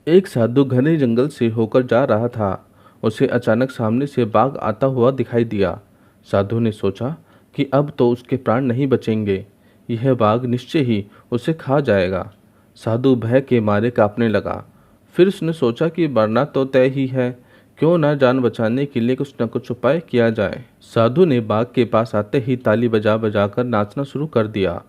एक साधु घने जंगल से होकर जा रहा था। उसे अचानक सामने से बाघ आता हुआ दिखाई दिया। साधु ने सोचा कि अब तो उसके प्राण नहीं बचेंगे। यह बाघ निश्चय ही उसे खा जाएगा। साधु भय के मारे कांपने लगा। फिर उसने सोचा कि मरना तो तय ही है, क्यों ना जान बचाने के लिए कुछ न कुछ उपाय किया जाए। साधु ने बाघ के पास आते ही ताली बजा बजा कर नाचना शुरू कर दिया।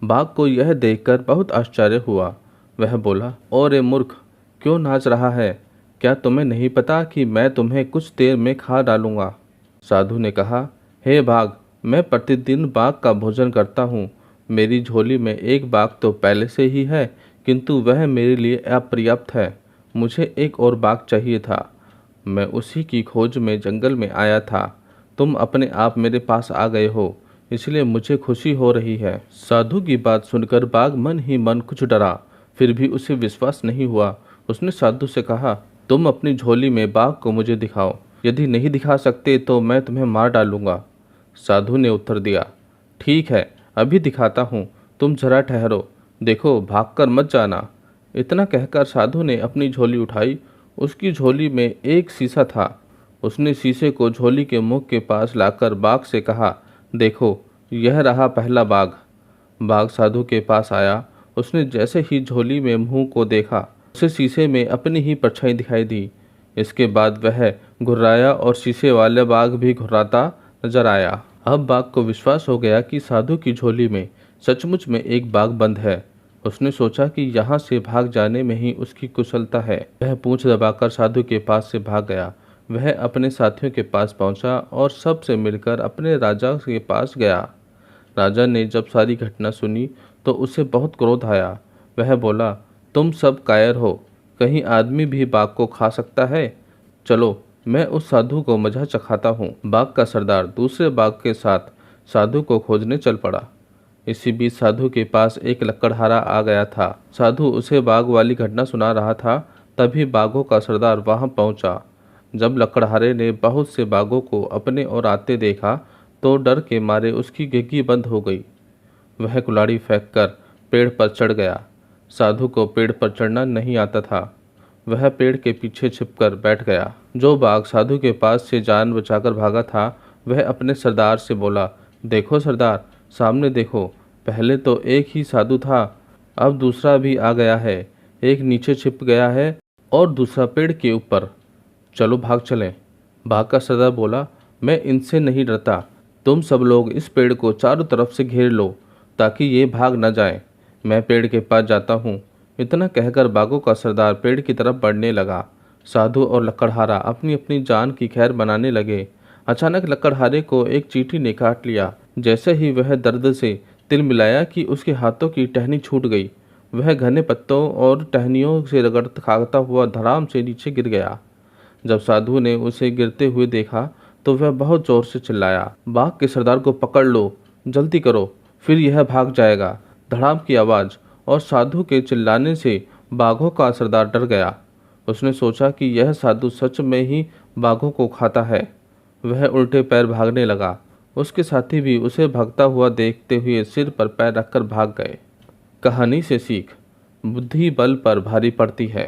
बाघ को यह देखकर बहुत आश्चर्य हुआ। वह बोला, और मूर्ख, क्यों नाच रहा है? क्या तुम्हें नहीं पता कि मैं तुम्हें कुछ देर में खा डालूंगा? साधु ने कहा, हे बाघ, मैं प्रतिदिन बाघ का भोजन करता हूँ। मेरी झोली में एक बाघ तो पहले से ही है, किंतु वह मेरे लिए अपर्याप्त है। मुझे एक और बाघ चाहिए था। मैं उसी की खोज में जंगल में आया था। तुम अपने आप मेरे पास आ गए हो, इसलिए मुझे खुशी हो रही है। साधु की बात सुनकर बाघ मन ही मन कुछ डरा, फिर भी उसे विश्वास नहीं हुआ। उसने साधु से कहा, तुम अपनी झोली में बाघ को मुझे दिखाओ। यदि नहीं दिखा सकते तो मैं तुम्हें मार डालूंगा। साधु ने उत्तर दिया, ठीक है, अभी दिखाता हूँ, तुम जरा ठहरो। देखो, भागकर मत जाना। इतना कहकर साधु ने अपनी झोली उठाई। उसकी झोली में एक शीशा था। उसने शीशे को झोली के मुख के पास लाकर बाघ से कहा, देखो, यह रहा पहला बाघ। बाघ साधु के पास आया। उसने जैसे ही झोली में मुंह को देखा, उसे शीशे में अपनी ही परछाई दिखाई दी। इसके बाद वह घुर्राया और शीशे वाले बाघ भी घुर्राता नजर आया। अब बाघ को विश्वास हो गया कि साधु की झोली में सचमुच में एक बाघ बंद है। उसने सोचा कि यहाँ से भाग जाने में ही उसकी कुशलता है। वह पूंछ दबाकर साधु के पास से भाग गया। वह अपने साथियों के पास पहुंचा और सबसे मिलकर अपने राजा के पास गया। राजा ने जब सारी घटना सुनी तो उसे बहुत क्रोध आया। वह बोला, तुम सब कायर हो, कहीं आदमी भी बाघ को खा सकता है? चलो, मैं उस साधु को मजा चखाता हूँ। बाघ का सरदार दूसरे बाघ के साथ साधु को खोजने चल पड़ा। इसी बीच साधु के पास एक लकड़हारा आ गया था। साधु उसे बाघ वाली घटना सुना रहा था। तभी बाघों का सरदार वहां पहुंचा। जब लकड़हारे ने बहुत से बाघों को अपने ओर आते देखा तो डर के मारे उसकी गिग्गी बंद हो गई। वह कुल्हाड़ी फेंककर पेड़ पर चढ़ गया। साधु को पेड़ पर चढ़ना नहीं आता था। वह पेड़ के पीछे छिपकर बैठ गया। जो बाघ साधु के पास से जान बचाकर भागा था, वह अपने सरदार से बोला, देखो सरदार, सामने देखो, पहले तो एक ही साधु था, अब दूसरा भी आ गया है। एक नीचे छिप गया है और दूसरा पेड़ के ऊपर। चलो भाग चलें। बाघ का सरदार बोला, मैं इनसे नहीं डरता। तुम सब लोग इस पेड़ को चारों तरफ से घेर लो ताकि ये भाग न जाए। मैं पेड़ के पास जाता हूँ। इतना कहकर बाघों का सरदार पेड़ की तरफ बढ़ने लगा। साधु और लकड़हारा अपनी अपनी जान की खैर बनाने लगे। अचानक लकड़हारे को एक चींटी ने काट लिया। जैसे ही वह दर्द से तिल मिलाया कि उसके हाथों की टहनी छूट गई। वह घने पत्तों और टहनियों से रगड़ खाता हुआ धड़ाम से नीचे गिर गया। जब साधु ने उसे गिरते हुए देखा तो वह बहुत जोर से चिल्लाया, बाघ के सरदार को पकड़ लो, जल्दी करो, फिर यह भाग जाएगा। धड़ाम की आवाज़ और साधु के चिल्लाने से बाघों का सरदार डर गया। उसने सोचा कि यह साधु सच में ही बाघों को खाता है। वह उल्टे पैर भागने लगा। उसके साथी भी उसे भागता हुआ देखते हुए सिर पर पैर रखकर भाग गए। कहानी से सीख, बुद्धि बल पर भारी पड़ती है।